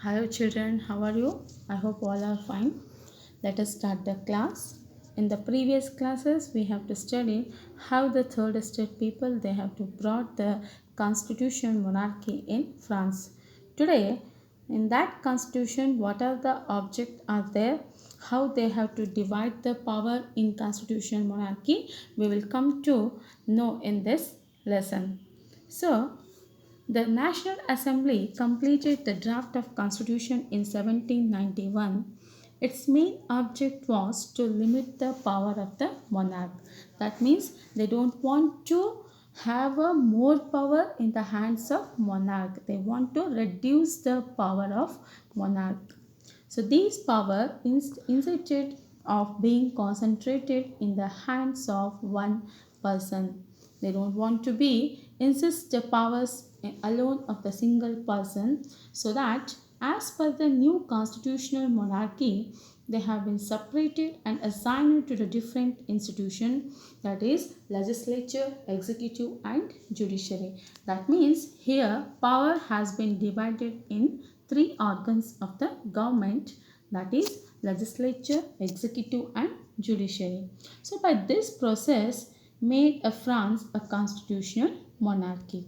Hello children, how are you? I hope all are fine. Let us start the class. In the previous classes, we have to study how the third estate people they have to brought the constitutional monarchy in France. Today, in that constitution, what are the objects are there? How they have to divide the power in constitutional monarchy? We will come to know in this lesson. So, the National Assembly completed the draft of Constitution in 1791. Its main object was to limit the power of the monarch. That means they don't want to have a more power in the hands of monarch. They want to reduce the power of monarch. So these power instead of being concentrated in the hands of one person. They don't want to be insist the powers alone of the single person, so that as per the new constitutional monarchy they have been separated and assigned to the different institution, that is legislature, executive and judiciary. That means here power has been divided in three organs of the government, that is legislature, executive and judiciary. So by this process made a France a constitutional monarchy.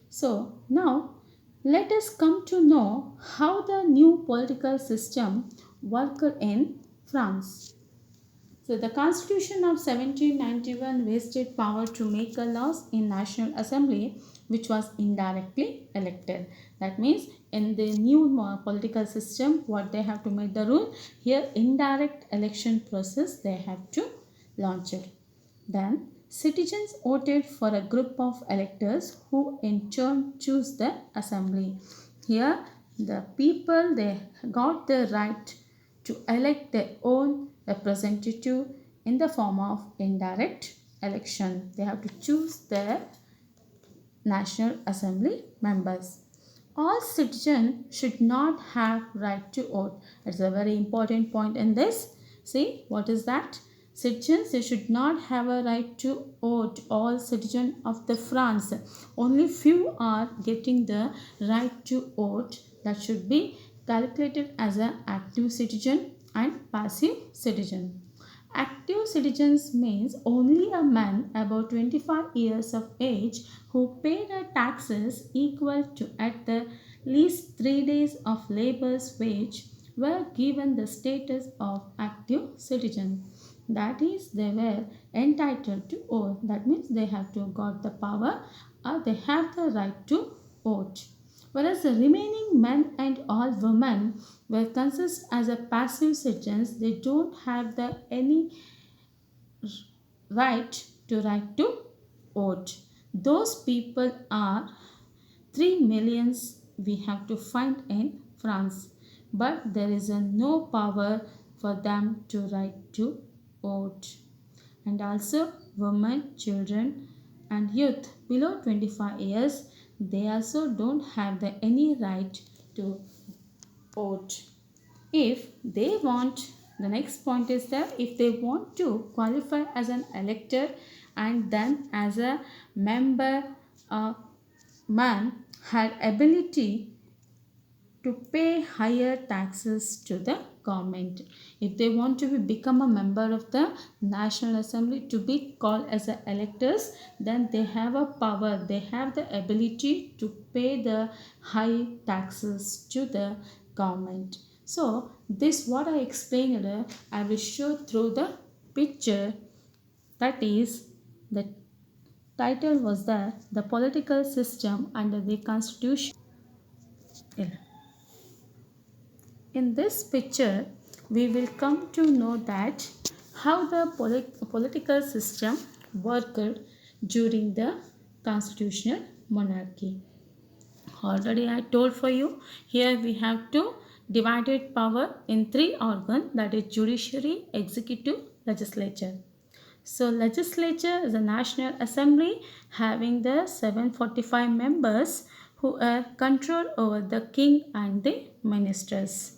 So now let us come to know how the new political system worked in France. So the Constitution of 1791 vested power to make a laws in National Assembly which was indirectly elected. That means in the new political system what they have to make the rule, here indirect election process they have to launch it. Then citizens voted for a group of electors who in turn choose the assembly. Here the people they got the right to elect their own representative in the form of indirect election. They have to choose their National Assembly members. All citizens should not have right to vote. It's a very important point in this. See, what is that? Citizens they should not have a right to vote. All citizens of the France. Only few are getting the right to vote. That should be calculated as an active citizen and passive citizen. Active citizens means only a man above 25 years of age who paid a taxes equal to at the least 3 days of labor's wage were given the status of active citizen. That is, they were entitled to vote. That means they have to got the power or they have the right to vote. Whereas the remaining men and all women were considered as a passive citizens, they don't have the any right to vote. Those people are 3 millions we have to find in France, but there is a no power for them to right to vote. And also women, children and youth below 25 years, they also don't have the any right to vote. If they want, the next point is that if they want to qualify as an elector and then as a member, a man had ability to pay higher taxes to the government. If they want to become a member of the National Assembly to be called as a electors, then they have a power, they have the ability to pay the high taxes to the government. So this what I explained, I will show through the picture, that is the title was the political system under the constitution. In this picture, we will come to know that how the political system worked during the constitutional monarchy. Already I told for you, here we have to divided power in three organs, that is judiciary, executive, legislature. So legislature is a national assembly having the 745 members who are control over the king and the ministers.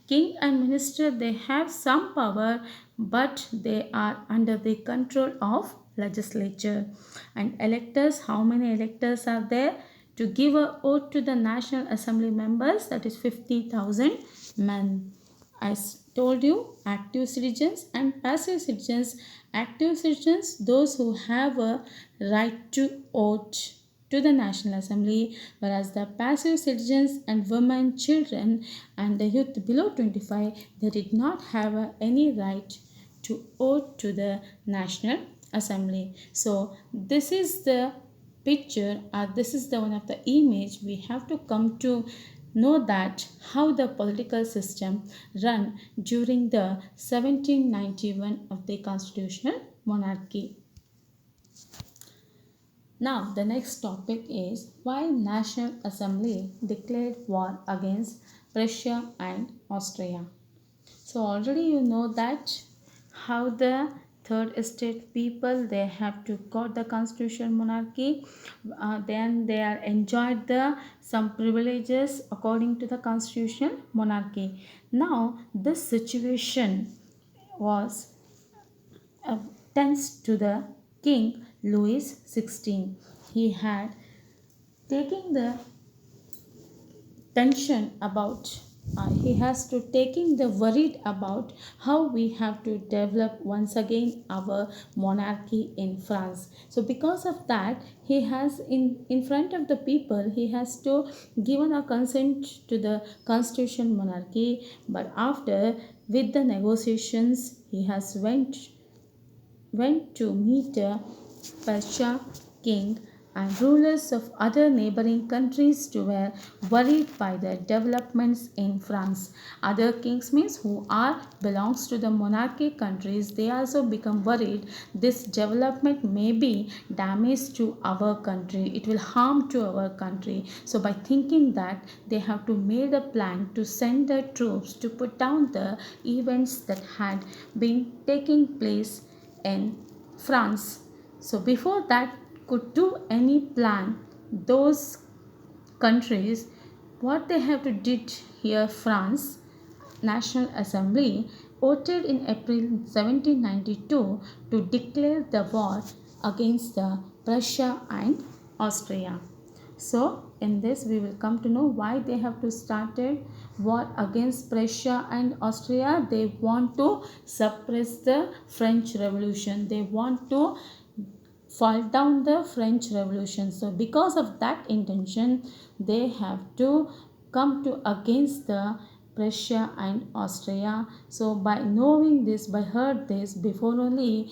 King and minister they have some power, but they are under the control of legislature. And electors, how many electors are there? to give a oath to the National Assembly members, that is 50,000 men. I told you active citizens and passive citizens. Active citizens, those who have a right to vote to the National Assembly, whereas the passive citizens and women, children, and the youth below 25, they did not have any right to vote to the National Assembly. So this is the picture, this is the one of the image we have to come to know that how the political system run during the 1791 of the constitutional monarchy. Now the next topic is why National Assembly declared war against Prussia and Austria. So already you know that how the third estate people, they have to got the constitutional monarchy, then they are enjoyed the some privileges according to the constitutional monarchy. Now this situation was tense to the king Louis XVI. He had taken the tension about he has to taking the worried about how we have to develop once again our monarchy in France. So because of that, he has in front of the people, he has to given a consent to the constitution monarchy, but after with the negotiations he has went to meet a Persia king and rulers of other neighboring countries to were worried by the developments in France. Other kings means who are belongs to the monarchy countries, they also become worried this development may be damage to our country, it will harm to our country. So by thinking that, they have to made a plan to send the troops to put down the events that had been taking place in France. So before that could do any plan, those countries, what they have to did here, France National Assembly voted in April 1792 to declare the war against the Prussia and Austria. So in this we will come to know why they have to started war against Prussia and Austria. They want to suppress the French Revolution. They want to fall down the French Revolution. So because of that intention, they have to come to against the Prussia and Austria. So by knowing this, by heard this, before only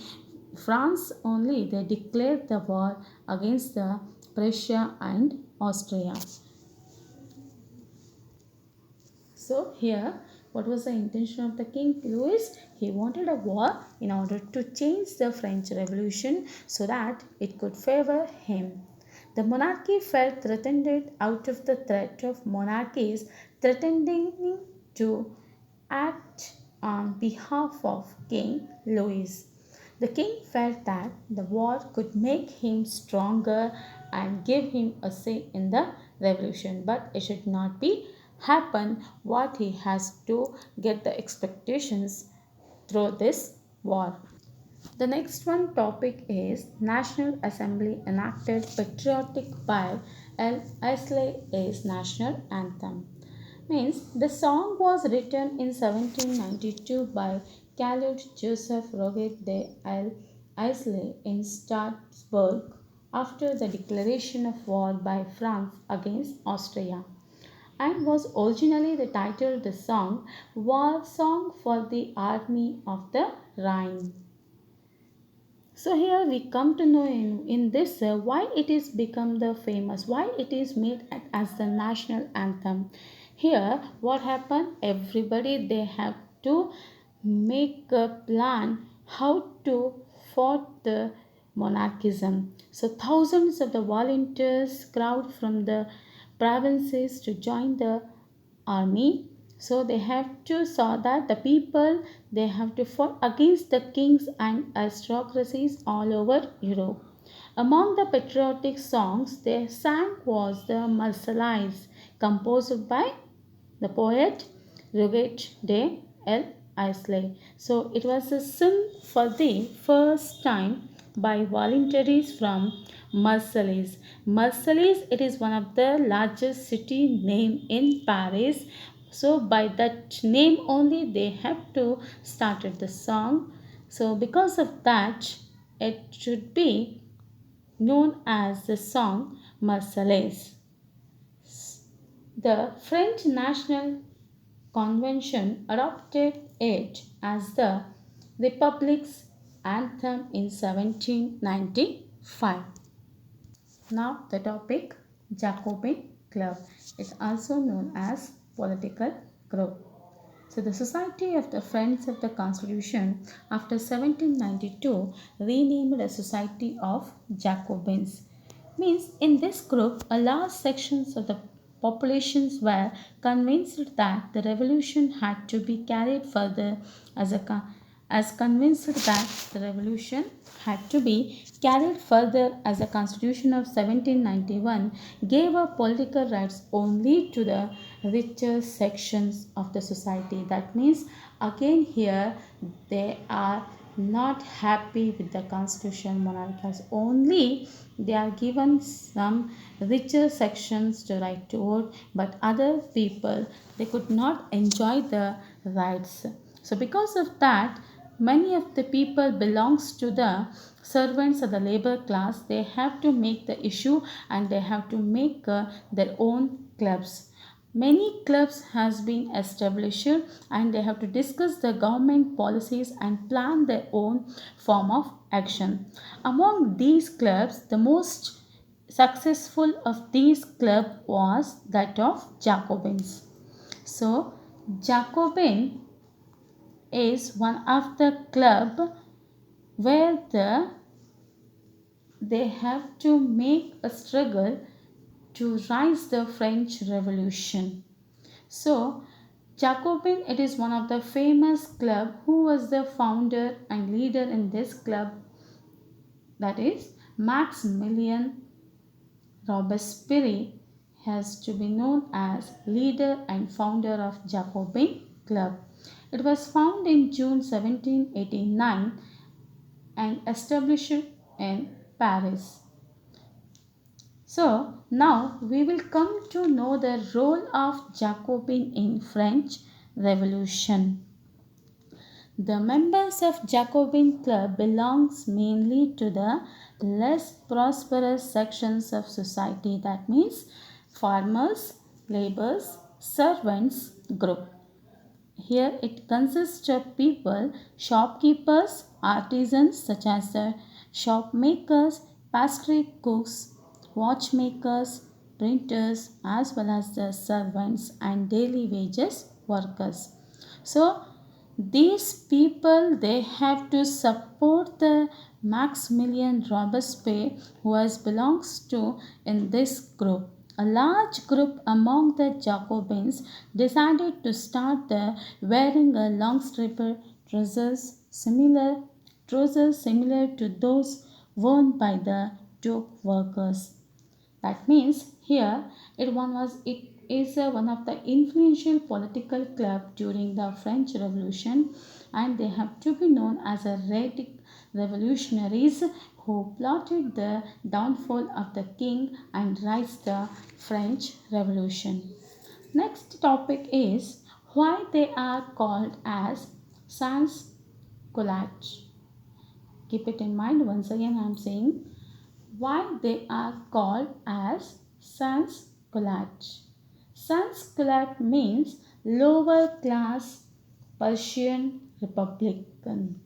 France only they declared the war against the Prussia and Austria. So here, what was the intention of the King Louis? He wanted a war in order to change the French Revolution so that it could favor him. The monarchy felt threatened out of the threat of monarchies threatening to act on behalf of King Louis. The king felt that the war could make him stronger and give him a say in the revolution, but it should not be happen what he has to get the expectations through this war. The next one topic is National Assembly enacted patriotic while El Isle is national anthem. Means the song was written in 1792 by Claude Joseph Roget de El Isle in Strasbourg after the declaration of war by France against Austria, and was originally the title of the song War Song for the Army of the Rhine. So here we come to know in this why it is become the famous, why it is made as the national anthem. Here what happened, everybody they have to make a plan how to fought the monarchism. So thousands of the volunteers crowd from the provinces to join the army. So they have to saw that the people they have to fight against the kings and aristocracies all over Europe. Among the patriotic songs they sang was the Marseillaise, composed by the poet Roget de El Isle. So it was a sung for the first time by voluntaries from Marseilles. Marseilles, it is one of the largest city name in Paris. So by that name only they have to started the song. So because of that, it should be known as the song Marseillaise. The French National Convention adopted it as the Republic's anthem in 1795. Now the topic Jacobin Club is also known as political group. So the Society of the Friends of the Constitution after 1792 renamed a Society of Jacobins. Means in this group a large sections of the populations were convinced that the revolution had to be carried further as convinced that the revolution had to be carried further as the Constitution of 1791 gave up political rights only to the richer sections of the society. That means again here they are not happy with the constitution monarchies, only they are given some richer sections to right to vote, but other people they could not enjoy the rights. So because of that, many of the people belongs to the servants of the labor class. They have to make the issue and they have to make their own clubs. Many clubs has been established and they have to discuss the government policies and plan their own form of action. Among these clubs, the most successful of these club was that of Jacobins. So Jacobin is one of the club where they have to make a struggle to rise the French Revolution. So Jacobin, it is one of the famous club. Who was the founder and leader in this club? That is Maximilien Robespierre has to be known as leader and founder of Jacobin Club. It was founded in June 1789 and established in Paris. So now we will come to know the role of Jacobin in French Revolution. The members of Jacobin Club belongs mainly to the less prosperous sections of society, that means farmers, laborers, servants group. Here it consists of people, shopkeepers, artisans such as the shop makers, pastry cooks, watchmakers, printers, as well as the servants and daily wages workers. So these people they have to support the Maximilien Robespierre who has belongs to in this group. A large group among the Jacobins decided to start the wearing a long striped trousers similar to those worn by the dock workers. That means here it is one of the influential political club during the French Revolution, and they have to be known as a revolutionaries who plotted the downfall of the king and raised the French Revolution. Next topic is why they are called as sans culottes. Keep it in mind, once again I am saying why they are called as sans culottes. Sans culotte means lower class Persian Republican.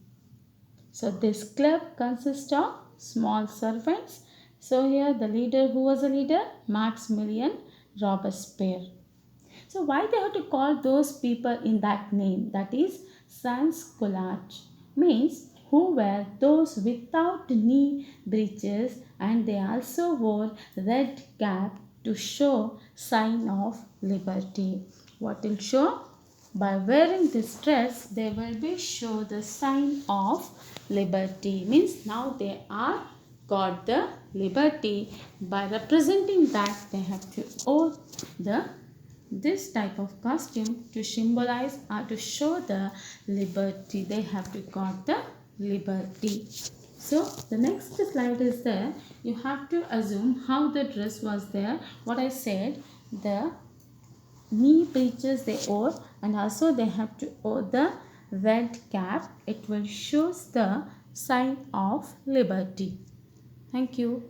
So this club consists of small servants. So here the leader, who was the leader? Maximilien Robespierre. So why they have to call those people in that name? That is sans culotte means who were those without knee breeches, and they also wore red cap to show sign of liberty. What will show? By wearing this dress they will be show the sign of liberty, means now they are got the liberty. By representing that they have to wear this type of costume to symbolize or to show the liberty. They have to got the liberty. So the next slide is there. You have to assume how the dress was there. What I said, the knee breeches they wore, and also they have to wear the red cap. It will shows the sign of liberty. Thank you.